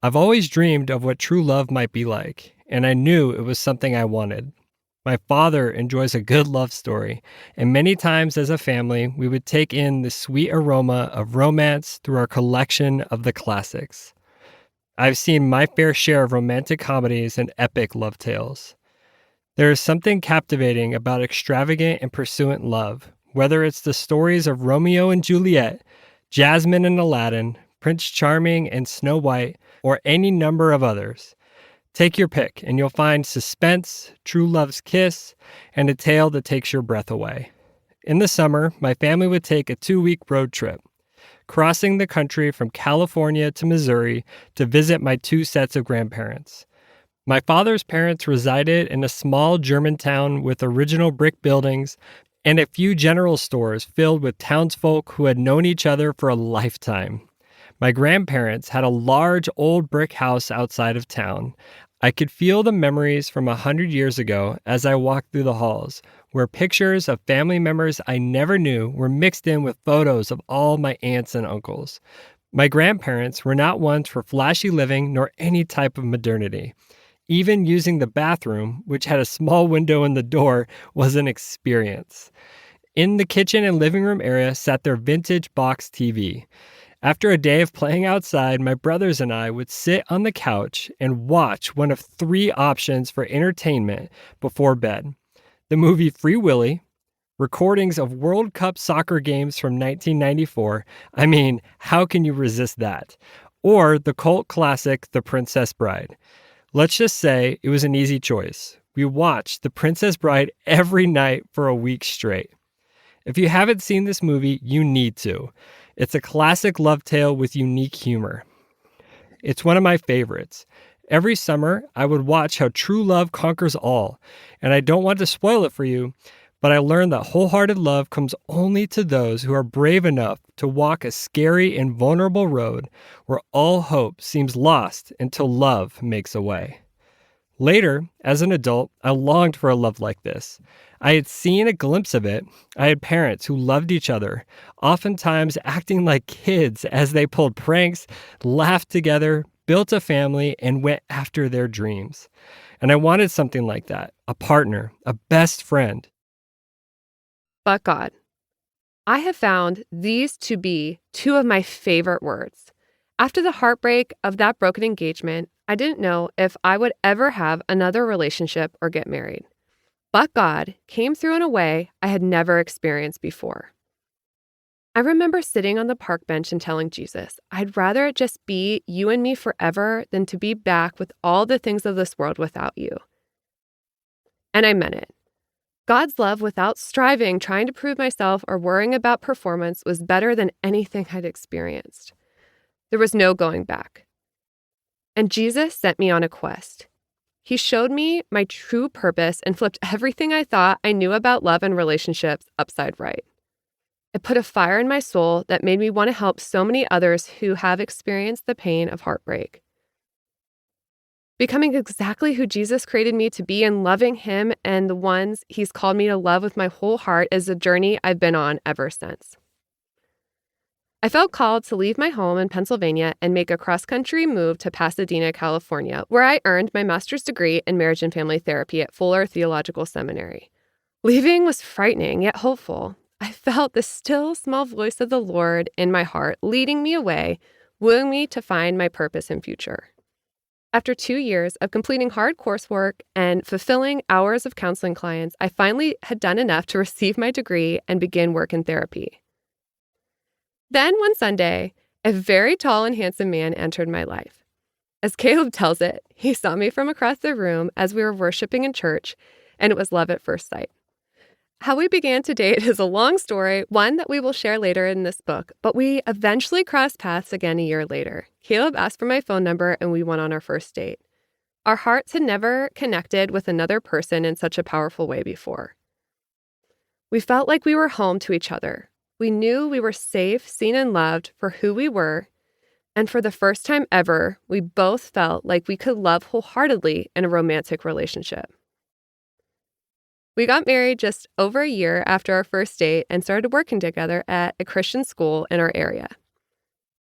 I've always dreamed of what true love might be like, and I knew it was something I wanted. My father enjoys a good love story, and many times as a family, we would take in the sweet aroma of romance through our collection of the classics. I've seen my fair share of romantic comedies and epic love tales. There is something captivating about extravagant and pursuant love, whether it's the stories of Romeo and Juliet, Jasmine and Aladdin, Prince Charming and Snow White, or any number of others. Take your pick, and you'll find suspense, true love's kiss, and a tale that takes your breath away. In the summer, my family would take a 2-week road trip, crossing the country from California to Missouri to visit my 2 sets of grandparents. My father's parents resided in a small German town with original brick buildings and a few general stores filled with townsfolk who had known each other for a lifetime. My grandparents had a large old brick house outside of town. I could feel the memories from 100 years ago as I walked through the halls, where pictures of family members I never knew were mixed in with photos of all my aunts and uncles. My grandparents were not ones for flashy living nor any type of modernity. Even using the bathroom, which had a small window in the door, was an experience. In the kitchen and living room area sat their vintage box TV. After a day of playing outside, my brothers and I would sit on the couch and watch one of 3 options for entertainment before bed. The movie Free Willy, recordings of World Cup soccer games from 1994. I mean, how can you resist that? Or the cult classic, The Princess Bride. Let's just say it was an easy choice. We watched The Princess Bride every night for a week straight. If you haven't seen this movie, you need to. It's a classic love tale with unique humor. It's one of my favorites. Every summer, I would watch how true love conquers all, and I don't want to spoil it for you, but I learned that wholehearted love comes only to those who are brave enough to walk a scary and vulnerable road where all hope seems lost until love makes a way. Later, as an adult, I longed for a love like this. I had seen a glimpse of it. I had parents who loved each other, oftentimes acting like kids as they pulled pranks, laughed together, built a family, and went after their dreams. And I wanted something like that, a partner, a best friend. But God. I have found these to be 2 of my favorite words. After the heartbreak of that broken engagement, I didn't know if I would ever have another relationship or get married. But God came through in a way I had never experienced before. I remember sitting on the park bench and telling Jesus, I'd rather it just be you and me forever than to be back with all the things of this world without you. And I meant it. God's love without striving, trying to prove myself, or worrying about performance was better than anything I'd experienced. There was no going back. And Jesus sent me on a quest. He showed me my true purpose and flipped everything I thought I knew about love and relationships upside right. It put a fire in my soul that made me want to help so many others who have experienced the pain of heartbreak. Becoming exactly who Jesus created me to be and loving him and the ones he's called me to love with my whole heart is a journey I've been on ever since. I felt called to leave my home in Pennsylvania and make a cross-country move to Pasadena, California, where I earned my master's degree in marriage and family therapy at Fuller Theological Seminary. Leaving was frightening yet hopeful. I felt the still small voice of the Lord in my heart leading me away, wooing me to find my purpose and future. After 2 years of completing hard coursework and fulfilling hours of counseling clients, I finally had done enough to receive my degree and begin work in therapy. Then one Sunday, a very tall and handsome man entered my life. As Caleb tells it, he saw me from across the room as we were worshiping in church, and it was love at first sight. How we began to date is a long story, one that we will share later in this book, but we eventually crossed paths again a year later. Caleb asked for my phone number and we went on our first date. Our hearts had never connected with another person in such a powerful way before. We felt like we were home to each other. We knew we were safe, seen, and loved for who we were, and for the first time ever, we both felt like we could love wholeheartedly in a romantic relationship. We got married just over a year after our first date and started working together at a Christian school in our area.